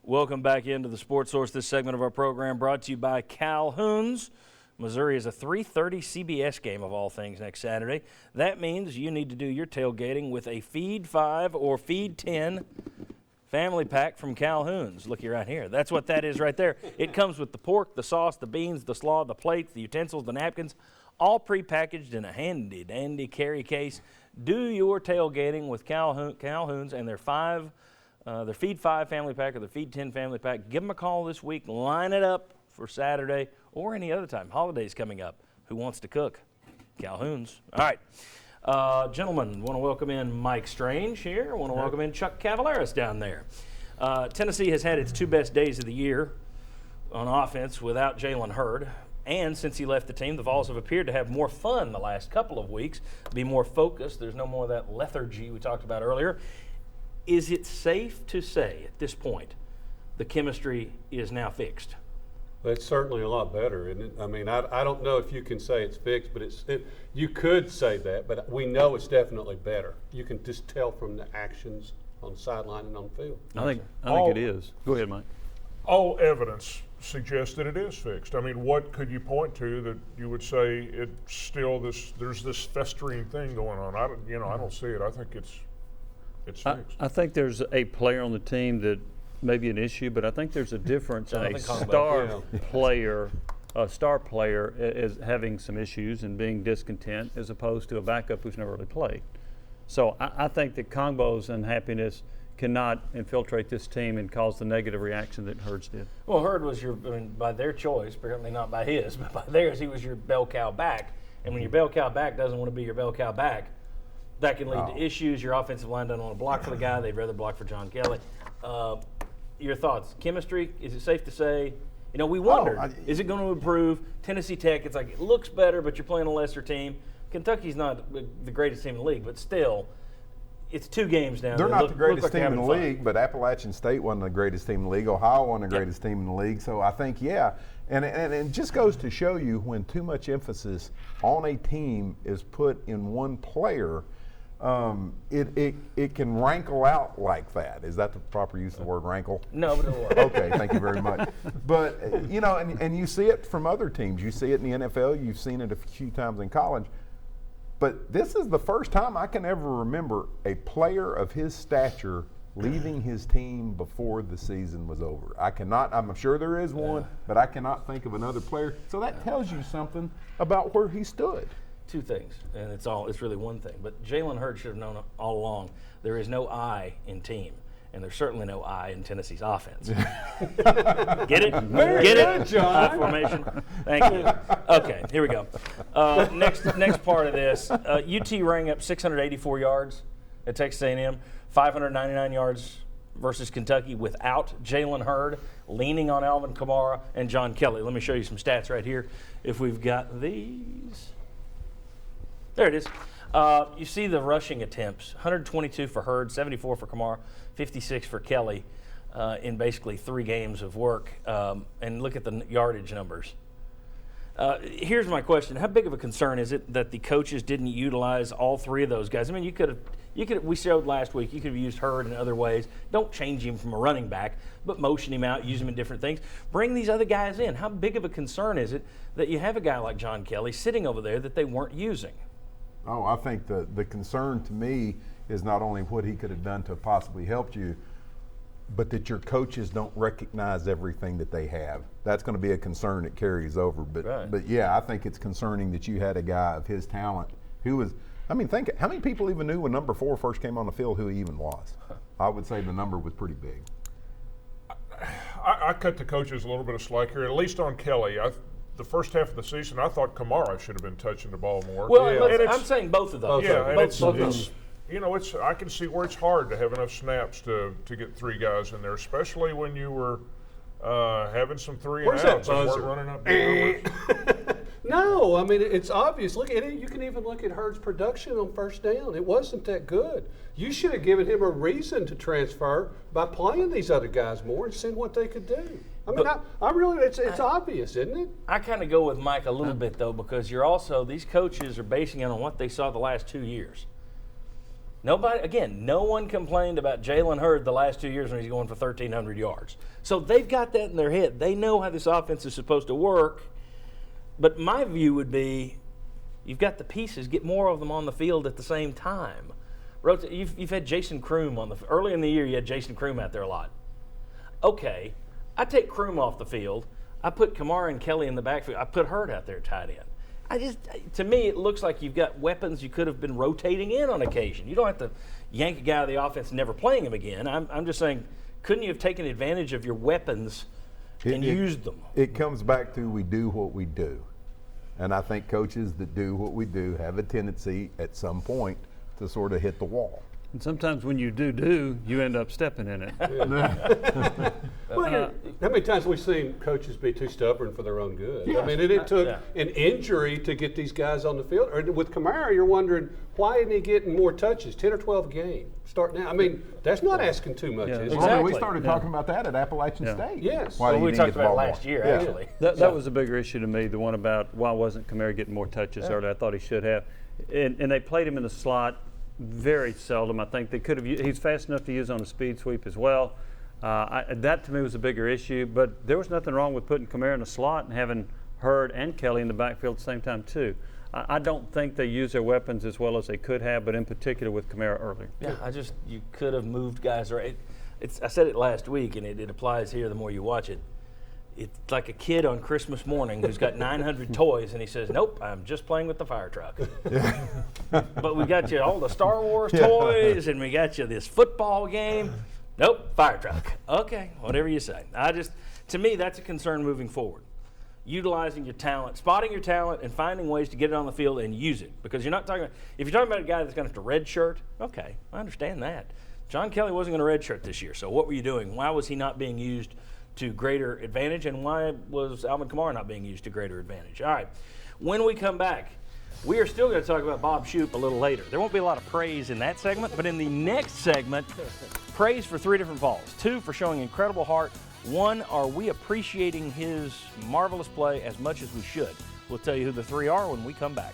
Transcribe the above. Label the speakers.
Speaker 1: Welcome back into the Sports Source. This segment of our program brought to you by Calhoun's. Missouri is a 3:30 CBS game of all things next Saturday. That means you need to do your tailgating with a Feed 5 or Feed 10 family pack from Calhoun's. Looky right here. That's what that is right there. It comes with the pork, the sauce, the beans, the slaw, the plates, the utensils, the napkins, all prepackaged in a handy-dandy carry case. Do your tailgating with Calhoun's and their Feed 5 family pack or their Feed 10 family pack. Give them a call this week. Line it up for Saturday or any other time. Holidays coming up. Who wants to cook? Calhoun's. All right. Gentlemen, want to welcome in Mike Strange here. Want to welcome in Chuck Cavaleris down there. Tennessee has had its two best days of the year on offense without Jalen Hurd. And since he left the team, the Vols have appeared to have more fun the last couple of weeks, be more focused. There's no more of that lethargy we talked about earlier. Is it safe to say at this point the chemistry is now fixed?
Speaker 2: Well, it's certainly a lot better, isn't it? I mean, I don't know if you can say it's fixed, but you could say that, but we know it's definitely better. You can just tell from the actions on the sideline and on the field.
Speaker 3: I think it is. Go ahead, Mike.
Speaker 4: All evidence suggests that it is fixed. I mean, what could you point to that you would say it's still there's this festering thing going on? I don't see it. I think it's fixed.
Speaker 3: I think there's a player on the team that may be an issue, but I think there's a difference in a star player is having some issues and being discontent as opposed to a backup who's never really played. So I think that Kongbo's unhappiness cannot infiltrate this team and cause the negative reaction that Hurd's did.
Speaker 1: Well, Hurd was by their choice, apparently not by his, but by theirs, he was your bell cow back. And when your bell cow back doesn't want to be your bell cow back, that can lead to issues. Your offensive line doesn't want to block for the guy. They'd rather block for John Kelly. Your thoughts? Chemistry, is it safe to say? We wondered, is it going to improve? Tennessee Tech, it's like it looks better, but you're playing a lesser team. Kentucky's not the greatest team in the league, but still, it's 2 games now.
Speaker 5: They're not the greatest team in the league, but Appalachian State wasn't the greatest team in the league. Ohio wasn't the greatest team in the league. So I think, and it just goes to show you when too much emphasis on a team is put in one player, it can rankle out like that. Is that the proper use of the word rankle?
Speaker 1: No, but it'll work.
Speaker 5: Okay, thank you very much. But, and you see it from other teams. You see it in the NFL. You've seen it a few times in college. But this is the first time I can ever remember a player of his stature leaving his team before the season was over. I'm sure there is one, but I cannot think of another player. So that tells you something about where he stood.
Speaker 1: 2 things, and it's really one thing. But Jalen Hurd should have known all along there is no I in team, and there's certainly no I in Tennessee's offense. Get it?
Speaker 2: Very
Speaker 1: Get
Speaker 2: good,
Speaker 1: it?
Speaker 2: John.
Speaker 1: Formation. Thank you. Okay, here we go. Next part of this, UT rang up 684 yards at Texas A&M, 599 yards versus Kentucky without Jalen Hurd, leaning on Alvin Kamara and John Kelly. Let me show you some stats right here if we've got these. There it is. You see the rushing attempts, 122 for Hurd, 74 for Kamara, 56 for Kelly in basically 3 games of work. And look at the yardage numbers. Here's my question. How big of a concern is it that the coaches didn't utilize all 3 of those guys? I mean, you could we showed last week, you could have used Hurd in other ways. Don't change him from a running back, but motion him out, use him in different things. Bring these other guys in. How big of a concern is it that you have a guy like John Kelly sitting over there that they weren't using?
Speaker 5: Oh, I think the concern to me is not only what he could have done to possibly help you, but that your coaches don't recognize everything that they have. That's going to be a concern that carries over. But yeah, I think it's concerning that you had a guy of his talent who was, think how many people even knew when number 4 first came on the field who he even was? I would say the number was pretty big.
Speaker 4: I cut the coaches a little bit of slack here, at least on Kelly. The first half of the season, I thought Kamara should have been touching the ball more.
Speaker 1: Well, I'm saying both of those.
Speaker 4: I can see where it's hard to have enough snaps to get 3 guys in there, especially when you were having some 3 and outs and weren't running up the numbers.
Speaker 2: No, it's obvious. Look at it. You can even look at Hurd's production on first down. It wasn't that good. You should have given him a reason to transfer by playing these other guys more and seeing what they could do. It's obvious, isn't it?
Speaker 1: I kind of go with Mike a little bit, though, because these coaches are basing it on what they saw the last 2 years. Nobody, again, no one complained about Jalen Hurd the last 2 years when he's going for 1,300 yards. So they've got that in their head. They know how this offense is supposed to work. But my view would be, you've got the pieces, get more of them on the field at the same time. You've had Jason Kroom early in the year. You had Jason Kroom out there a lot. Okay, I take Kroom off the field. I put Kamara and Kelly in the backfield. I put Hurd out there at tight end. To me, it looks like you've got weapons you could have been rotating in on occasion. You don't have to yank a guy out of the offense and never playing him again. I'm just saying, couldn't you have taken advantage of your weapons and used them?
Speaker 5: It comes back to we do what we do. And I think coaches that do what we do have a tendency at some point to sort of hit the wall.
Speaker 3: And sometimes when you do, you end up stepping in it.
Speaker 2: Well, how many times have we seen coaches be too stubborn for their own good? I mean, it took an injury to get these guys on the field. Or with Kamara, you're wondering, why isn't he getting more touches, 10 or 12 a game, starting now? I mean, that's not asking too much, is it?
Speaker 5: Well, we started talking about that at Appalachian State.
Speaker 2: Yes.
Speaker 5: Why
Speaker 1: Well,
Speaker 5: do
Speaker 1: we
Speaker 5: you
Speaker 1: talked
Speaker 5: get the
Speaker 1: about it
Speaker 5: ball
Speaker 1: last
Speaker 5: more?
Speaker 1: year,
Speaker 5: Yeah.
Speaker 1: actually.
Speaker 3: That was a bigger issue to me, the one about why wasn't Kamara getting more touches earlier. I thought he should have. And they played him in the slot very seldom. I think they could have. He's fast enough to use on a speed sweep as well. That to me was a bigger issue. But there was nothing wrong with putting Kamara in the slot and having Hurd and Kelly in the backfield at the same time too. I don't think they use their weapons as well as they could have, but in particular with Kamara earlier.
Speaker 1: Yeah, you could have moved guys around. I said it last week, and it applies here the more you watch it. It's like a kid on Christmas morning who's got 900 toys, and he says, "Nope, I'm just playing with the fire truck." But we got you all the Star Wars toys, and we got you this football game. Nope, fire truck. Okay, whatever you say. To me, that's a concern moving forward. Utilizing your talent, spotting your talent, and finding ways to get it on the field and use it. Because you're not talking about, if you're talking about a guy that's going to have to redshirt, okay, I understand that. John Kelly wasn't going to redshirt this year, so what were you doing? Why was he not being used to greater advantage, and why was Alvin Kamara not being used to greater advantage? All right, when we come back, we are still going to talk about Bob Shoop a little later. There won't be a lot of praise in that segment, but in the next segment, praise for 3 different balls. 2 for showing incredible heart. 1, are we appreciating his marvelous play as much as we should? We'll tell you who the 3 are when we come back.